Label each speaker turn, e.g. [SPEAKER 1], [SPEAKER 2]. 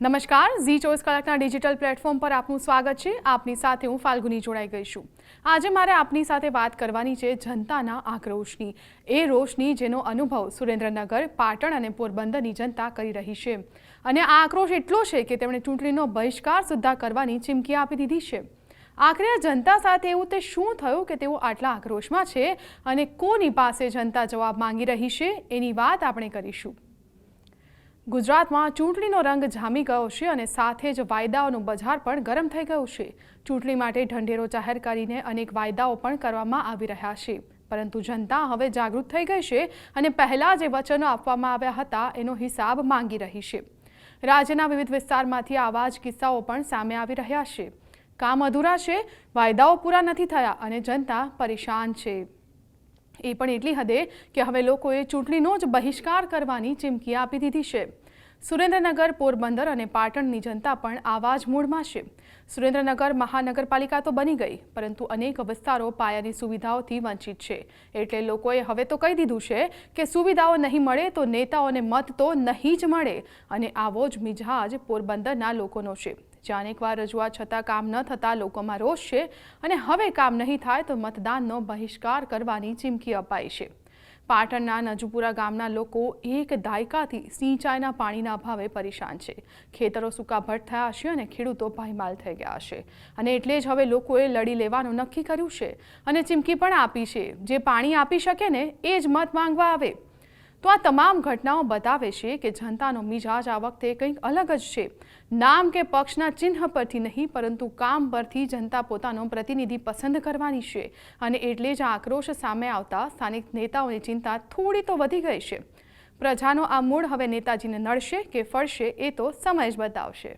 [SPEAKER 1] નમસ્કાર, ઝી 24 કલાકના digital platform પર આપનું સ્વાગત છે। આપની સાથે હું ફાલ્ગુની જોડાઈ ગઈ છું। આજે મારે આપની સાથે વાત કરવાની છે જનતાના આક્રોશની, એ રોષની જેનો અનુભવ સુરેન્દ્રનગર, પાટણ અને પોરબંદરની જનતા કરી રહી છે। અને આ આક્રોશ એટલો છે કે તેમણે ચૂંટણીનો બહિષ્કાર સુદ્ધા કરવાની ચીમકી આપી દીધી છે। આખરે જનતા સાથે એવું તે શું થયું કે તેઓ આટલા આક્રોશમાં છે અને કોની પાસે જનતા જવાબ માંગી રહી છે એની વાત આપણે કરીશું। ગુજરાતમાં ચૂંટણીનો રંગ જામી ગયો છે અને સાથે જ વાયદાઓનું બજાર પણ ગરમ થઈ ગયું છે। ચૂંટણી માટે ઢંઢેરો જાહેર કરીને અનેક વાયદાઓ પણ કરવામાં આવી રહ્યા છે, પરંતુ જનતા હવે જાગૃત થઈ ગઈ છે અને પહેલા જે વચનો આપવામાં આવ્યા હતા એનો હિસાબ માંગી રહી છે। રાજ્યના વિવિધ વિસ્તારમાંથી આવા જ કિસ્સાઓ પણ સામે આવી રહ્યા છે। કામ અધૂરા છે, વાયદાઓ પૂરા નથી થયા અને જનતા પરેશાન છે। એ પણ એટલી હદે કે હવે લોકોએ ચૂંટણીનો જ બહિષ્કાર કરવાની ચીમકી આપી દીધી છે। સુરેન્દ્રનગર, પોરબંદર અને પાટણની જનતા પણ આવા જ મૂડમાં છે। સુરેન્દ્રનગર મહાનગરપાલિકા તો બની ગઈ, પરંતુ અનેક વિસ્તારો પાયાની સુવિધાઓથી વંચિત છે, એટલે લોકોએ હવે તો કહી દીધું છે કે સુવિધાઓ નહીં મળે તો નેતાઓને મત તો નહીં જ મળે। અને આવો જ મિજાજ પોરબંદરના લોકોનો છે, જ્યાં અનેકવાર રજૂઆત છતાં કામ ન થતાં લોકોમાં રોષ છે અને હવે કામ નહીં થાય તો મતદાનનો બહિષ્કાર કરવાની ચીમકી અપાઈ છે। પાટણના નજુપુરા ગામના લોકો એક દાયકાથી સિંચાઈના પાણીના અભાવે પરેશાન છે। ખેતરો સૂકાભટ થયા છે અને ખેડૂતો પાયમાલ થઈ ગયા છે, અને એટલે જ હવે લોકોએ લડી લેવાનું નક્કી કર્યું છે અને ચીમકી પણ આપી છે, જે પાણી આપી શકે ને એ જ મત માંગવા આવે। તો આ તમામ ઘટનાઓ બતાવે છે કે જનતાનો મિજાજ આ વખતે કંઈક અલગ જ છે। નામ કે પક્ષના ચિહ્ન પરથી નહીં, પરંતુ કામ પરથી જનતા પોતાનો પ્રતિનિધિ પસંદ કરવાની છે, અને એટલે જ આક્રોશ સામે આવતા સ્થાનિક નેતાઓની ચિંતા થોડી તો વધી ગઈ છે। પ્રજાનો આ મૂડ હવે નેતાજીને નડશે કે ફળશે એ તો સમય જ બતાવશે।